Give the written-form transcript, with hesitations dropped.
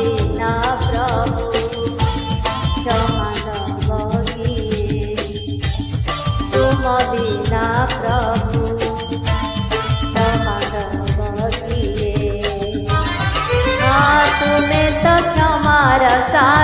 बिना प्रभु क्षमा दब किए, तुम बिना प्रभु क्षमा दब किए। हाँ तुम्हें तो क्षमार सागर